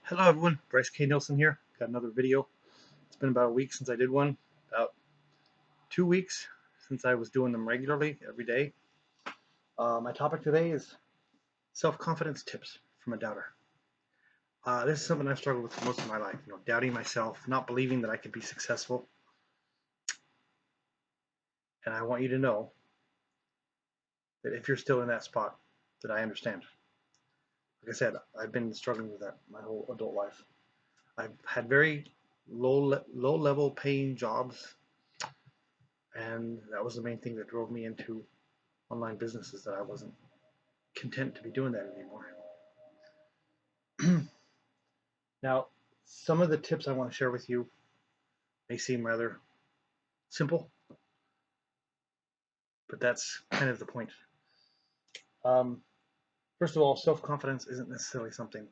Hello everyone, Bryce K. Nilsson here. Got another video. It's been about a week since I did one, about 2 weeks since I was doing them regularly every day. My topic today is self-confidence tips from a doubter. This is something I've struggled with most of my life, doubting myself, not believing that I could be successful. And I want you to know that if you're still in that spot, that I understand. Like I said, I've been struggling with that my whole adult life. I've had very low level paying jobs, and that was the main thing that drove me into online businesses, that I wasn't content to be doing that anymore. Now, some of the tips I want to share with you may seem rather simple, but that's kind of the point. First of all, self-confidence isn't necessarily something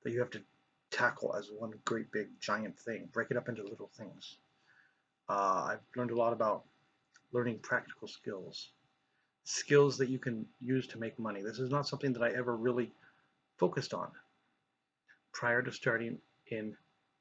that you have to tackle as one great big giant thing. Break it up into little things. I've learned a lot about learning practical skills that you can use to make money. This is not something that I ever really focused on prior to starting in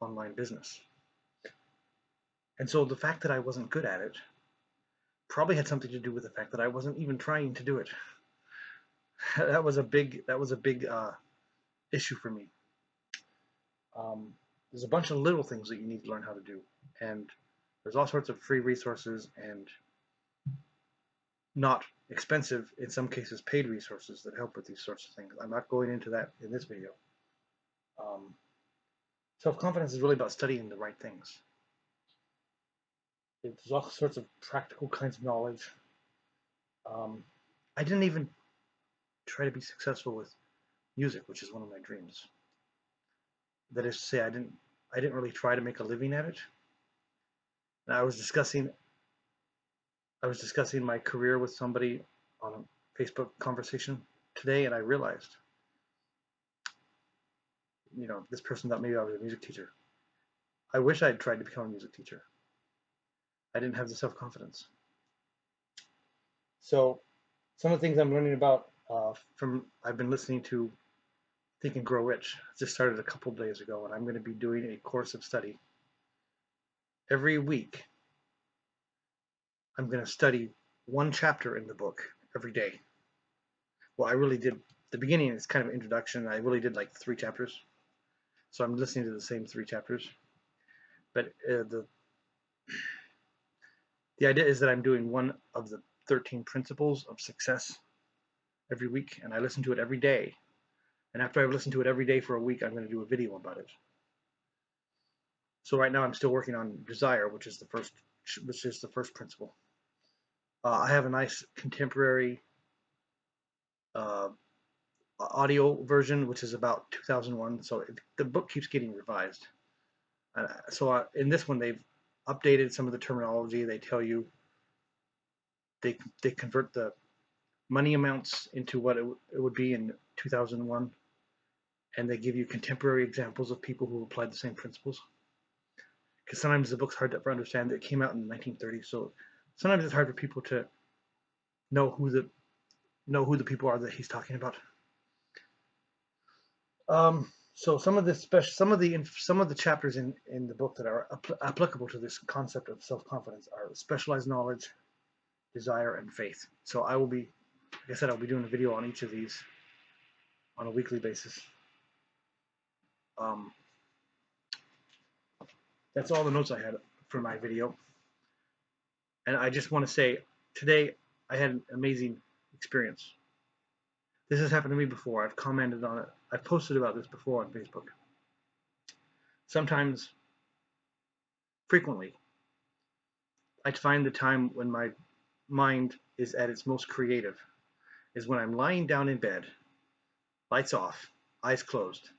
online business. And so the fact that I wasn't good at it probably had something to do with the fact that I wasn't even trying to do it. that was a big issue for me. There's a bunch of little things that you need to learn how to do, and there's all sorts of free resources and not expensive, in some cases paid resources that help with these sorts of things. I'm not going into that in this video. Self-confidence is really about studying the right things. There's all sorts of practical kinds of knowledge. I didn't even try to be successful with music, which is one of my dreams. That is to say, I didn't really try to make a living at it. And I was discussing my career with somebody on a Facebook conversation today, and I realized, this person thought maybe I was a music teacher. I wish I had tried to become a music teacher. I didn't have the self-confidence. So some of the things I'm learning about I've been listening to Think and Grow Rich. It just started a couple of days ago, and I'm going to be doing a course of study. Every week, I'm going to study one chapter in the book every day. Well, I really did. The beginning is kind of introduction. I really did like 3 chapters. So I'm listening to the same 3 chapters. But the idea is that I'm doing one of the 13 principles of success every week, and I listen to it every day. And after I've listened to it every day for a week, I'm going to do a video about it. So right now I'm still working on desire, which is the first principle. I have a nice contemporary audio version, which is about 2001. So the book keeps getting revised. So in this one, they've updated some of the terminology. They tell you they convert the money amounts into what it would be in 2001, and they give you contemporary examples of people who applied the same principles. Because sometimes the book's hard to understand. It came out in the 1930s, so sometimes it's hard for people to know who the people are that he's talking about. So some of the chapters in the book that are applicable to this concept of self-confidence are specialized knowledge, desire, and faith. So I'll be doing a video on each of these on a weekly basis. That's all the notes I had for my video. And I just want to say, today I had an amazing experience. This has happened to me before. I've commented on it. I've posted about this before on Facebook. Sometimes, frequently, I find the time when my mind is at its most creative is when I'm lying down in bed, lights off, eyes closed,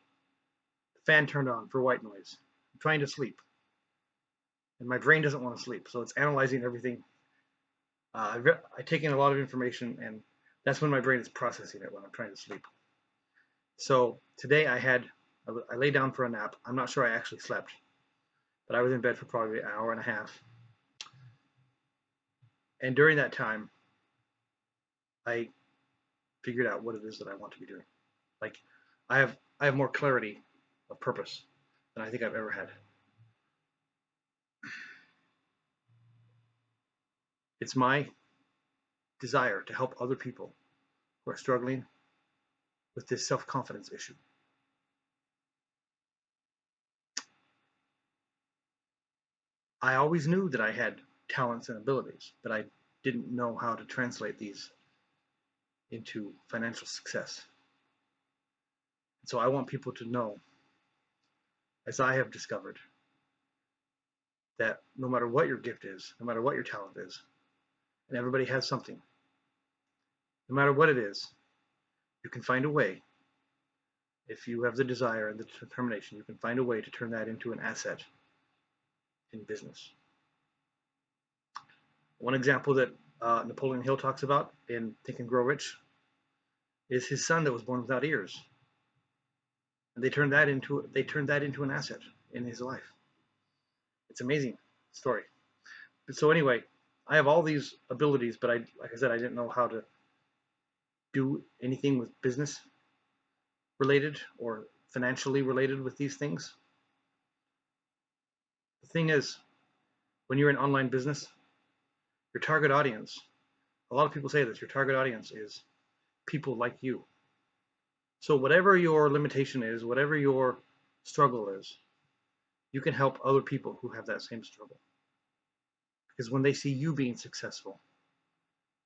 fan turned on for white noise. I'm trying to sleep, and my brain doesn't want to sleep, so it's analyzing everything. I've taken a lot of information, and that's when my brain is processing it when I'm trying to sleep. So today I lay down for a nap. I'm not sure I actually slept, but I was in bed for probably an hour and a half. And during that time, I figured out what it is that I want to be doing. Like, I have more clarity of purpose than I think I've ever had. It's my desire to help other people who are struggling with this self-confidence issue. I always knew that I had talents and abilities, but I didn't know how to translate these into financial success. And so I want people to know, as I have discovered, that no matter what your gift is, no matter what your talent is, and everybody has something, no matter what it is, you can find a way. If you have the desire and the determination, you can find a way to turn that into an asset in business. One example that Napoleon Hill talks about in Think and Grow Rich is his son that was born without ears, and they turned that into an asset in his life. It's an amazing story. So anyway, I have all these abilities, but like I said, I didn't know how to do anything with business related or financially related with these things. The thing is, when you're in online business, your target audience, a lot of people say this, your target audience is people like you. So whatever your limitation is, whatever your struggle is, you can help other people who have that same struggle. Because when they see you being successful,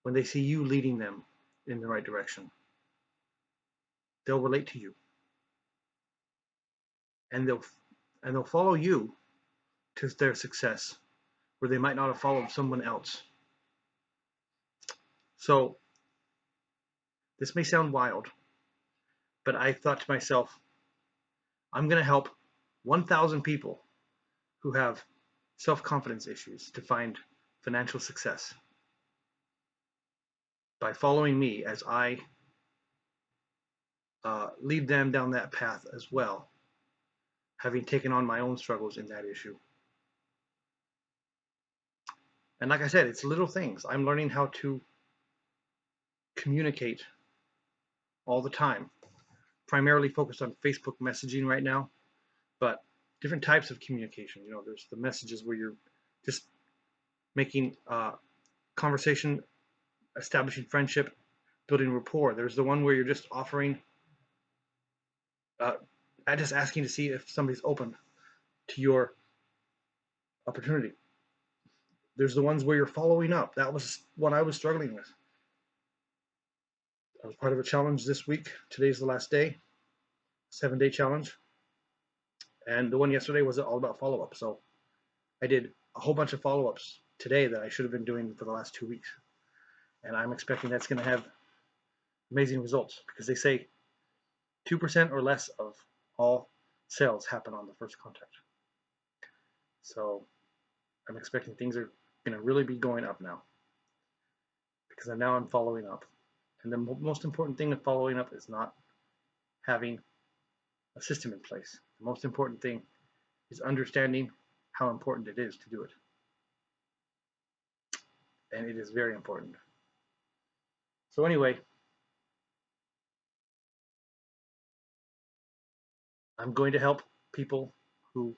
when they see you leading them in the right direction, they'll relate to you. And they'll follow you to their success where they might not have followed someone else. So this may sound wild, but I thought to myself, I'm going to help 1,000 people who have self-confidence issues to find financial success by following me as I lead them down that path as well, having taken on my own struggles in that issue. And like I said, it's little things. I'm learning how to communicate all the time, primarily focused on Facebook messaging right now, but different types of communication. You know, there's the messages where you're just making conversation, establishing friendship, building rapport. There's the one where you're just offering, just asking to see if somebody's open to your opportunity. There's the ones where you're following up. That was what I was struggling with. I was part of a challenge this week. Today's the last day, 7-day challenge. And the one yesterday was all about follow-up. So I did a whole bunch of follow-ups today that I should have been doing for the last 2 weeks. And I'm expecting that's going to have amazing results because they say 2% or less of all sales happen on the first contact. So I'm expecting things are going to really be going up now because now I'm following up. And the most important thing of following up is not having a system in place. The most important thing is understanding how important it is to do it. And it is very important. So anyway, I'm going to help people who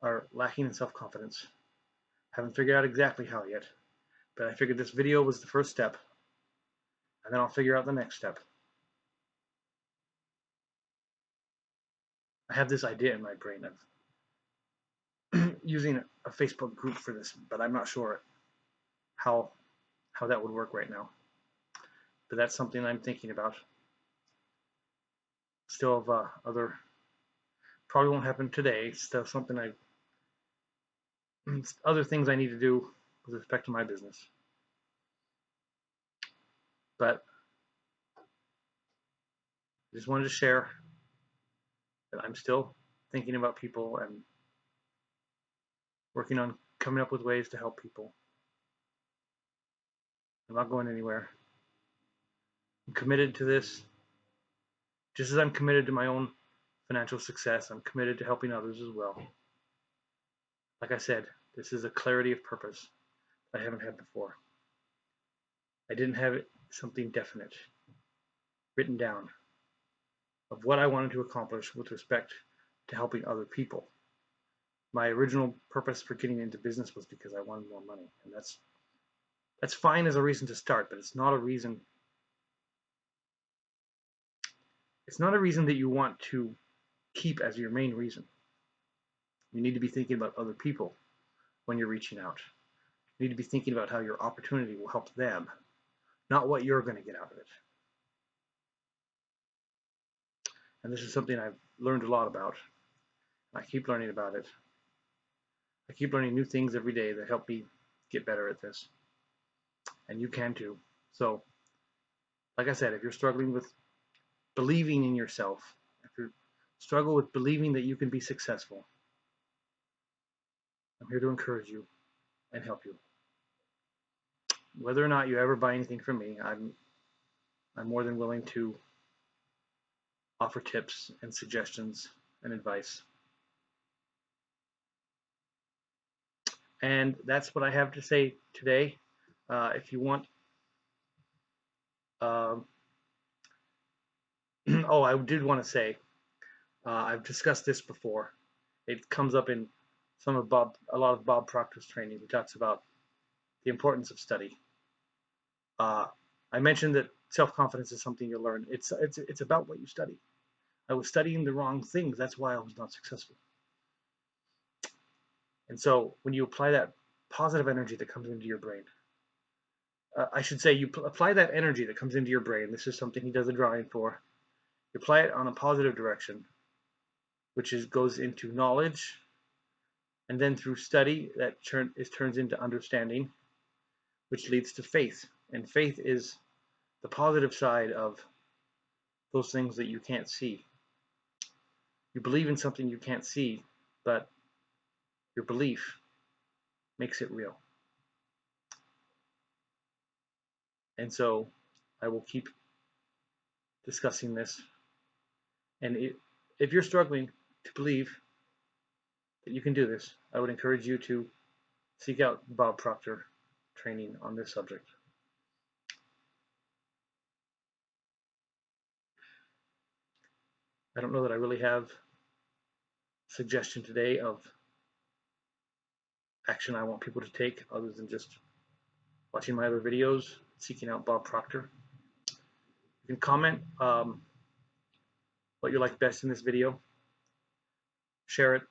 are lacking in self-confidence. Haven't figured out exactly how yet, but I figured this video was the first step, and then I'll figure out the next step. I have this idea in my brain of using a Facebook group for this, but I'm not sure how that would work right now. But that's something I'm thinking about. Still have probably won't happen today. Still something other things I need to do with respect to my business. But I just wanted to share that I'm still thinking about people and working on coming up with ways to help people. I'm not going anywhere. I'm committed to this. Just as I'm committed to my own financial success, I'm committed to helping others as well. Like I said, this is a clarity of purpose I haven't had before. I didn't have something definite written down of what I wanted to accomplish with respect to helping other people. My original purpose for getting into business was because I wanted more money, and that's fine as a reason to start, but it's not a reason. It's not a reason that you want to keep as your main reason. You need to be thinking about other people when you're reaching out. You need to be thinking about how your opportunity will help them, not what you're going to get out of it. And this is something I've learned a lot about. I keep learning about it. I keep learning new things every day that help me get better at this. And you can too. So, like I said, if you're struggling with believing in yourself, if you struggle with believing that you can be successful, I'm here to encourage you and help you. Whether or not you ever buy anything from me, I'm more than willing to offer tips and suggestions and advice. And that's what I have to say today. If you want, oh, I did want to say, I've discussed this before. It comes up in a lot of Bob Proctor's training. He talks about the importance of study. I mentioned that self-confidence is something you learn. It's about what you study. I was studying the wrong things. That's why I was not successful. And so when you apply that positive energy that comes into your brain, I should say you apply that energy that comes into your brain. This is something he does a drawing for. You apply it on a positive direction, which goes into knowledge, and then through study that turns into understanding, which leads to faith. And faith is the positive side of those things that you can't see. You believe in something you can't see, but your belief makes it real. And so I will keep discussing this. And if you're struggling to believe that you can do this, I would encourage you to seek out Bob Proctor training on this subject. I don't know that I really have a suggestion today of action I want people to take other than just watching my other videos, seeking out Bob Proctor. You can comment what you like best in this video, share it,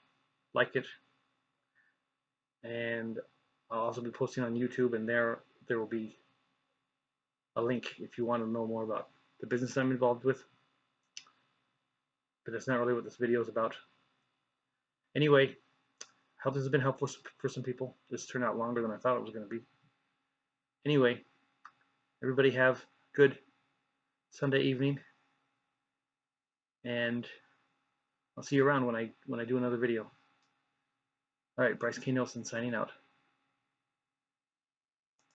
like it, and I'll also be posting on YouTube, and there will be a link if you want to know more about the business I'm involved with. But that's not really what this video is about. Anyway, I hope this has been helpful for some people. This turned out longer than I thought it was going to be. Anyway, everybody have a good Sunday evening, and I'll see you around when I do another video. All right, Bryce K. Nielsen signing out.